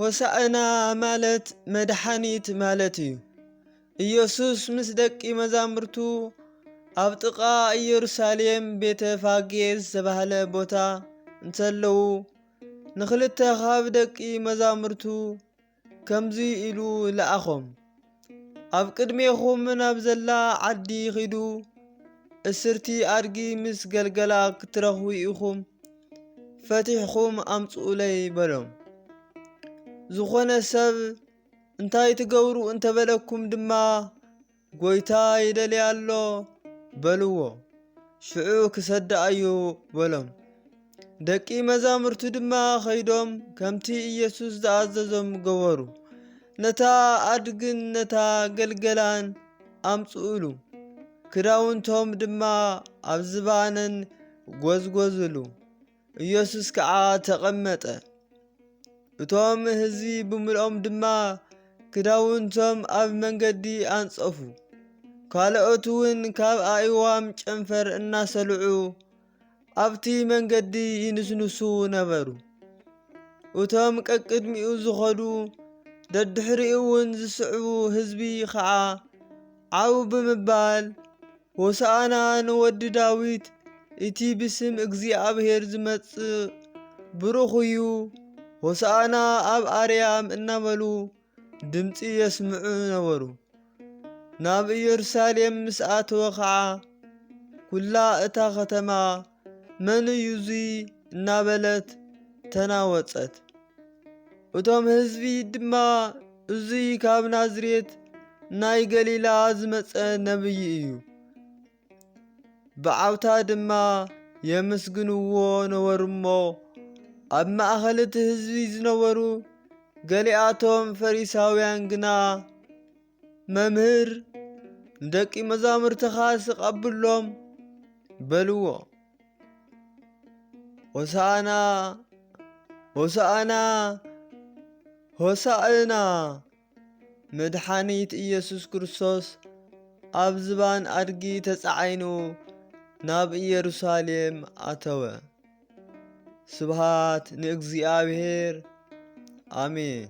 ሆሳዕና ማለት መድኃኒት ማለት እዩ። ኢየሱስ ምስ ደቂ መዛሙርቱ ኣብ ጥቓ ኢየሩሳሌም ቤተ ፋጌ ዝተባህለ ቦታ እንተለዉ ንኽልተ ካብ ደቂ መዛሙርቱ ከምዚ ኢሉ ለኣኾም። ኣብ ቅድሜኹም ናብ ዘላ ዓዲ ኺዱ እስርቲ ኣድጊ ምስ ገልገላ ክትረኽቡ ኢኹም ፈቲሕኩም ኣምጽኡለይ በሎም። ዝኾነ ሰብ እንታይ ትገብሩ እንተበለኩም ድማ ጐይታ ይደልያ ኣሎ በልዎ፣ ሽዑ ክሰድኣዩ በሎም። ደቂ መዛሙርቱ ድማ ኸይዶም ከምቲ ኢየሱስ ዝኣዘዞም ገበሩ። ነታ ኣድግን ነታ ገልገላን ኣምጽኡሉ፣ ክዳውንቶም ድማ ኣብ ዝባነን ጐዝጐዝሉ። ኢየሱስ ከዓ ተቐመጠ። እቶም ህዝቢ ብምልኦም ድማ ክዳውንቶም ኣብ መንገዲ ኣንጸፉ። ካልኦት እውን ካብ ኣእዋም ጨንፈር እናሰልዑ ኣብቲ መንገዲ ይንስንሱ ነበሩ። እቶም ቀቅድሚኡ ዝኸዱ ደድሕሪኡ እውን ዝስዕቡ ህዝቢ ከዓ ዓው ብምባል ሆሳዕና ንወዲ ዳዊት እቲ ብስም እግዚኣብሔር ዝመጽእ ብሩኽ እዩ፣ ሆሳዕና ኣብ ኣርያም እናበሉ ድምፂ የስምዑ ነበሩ። ናብ ኢየሩሳሌም ምስ ኣተወ ከዓ ኩላ እታ ኸተማ መን እዩ እዙይ እናበለት ተናወጸት። እቶም ህዝቢ ድማ እዙይ ካብ ናዝሬት ናይ ገሊላ ዝመጸ ነቢይ እዩ ብዓውታ ድማ የመስግንዎ ነበሩ እሞ ኣብ ማእኸል እቲ ህዝቢ ዝነበሩ ገሊኣቶም ፈሪሳውያን ግና መምህር ንደቂ መዛሙርትኻ ስቐብሎም በልዎ። ሆሳዕና ሆሳዕና ሆሳዕና መድኃኒት ኢየሱስ ክርስቶስ ኣብ ዝባን ኣድጊ ተጻዓይኑ ናብ ኢየሩሳሌም ኣተወ። ስብሃት ንእግዚኣብሔር አሜን።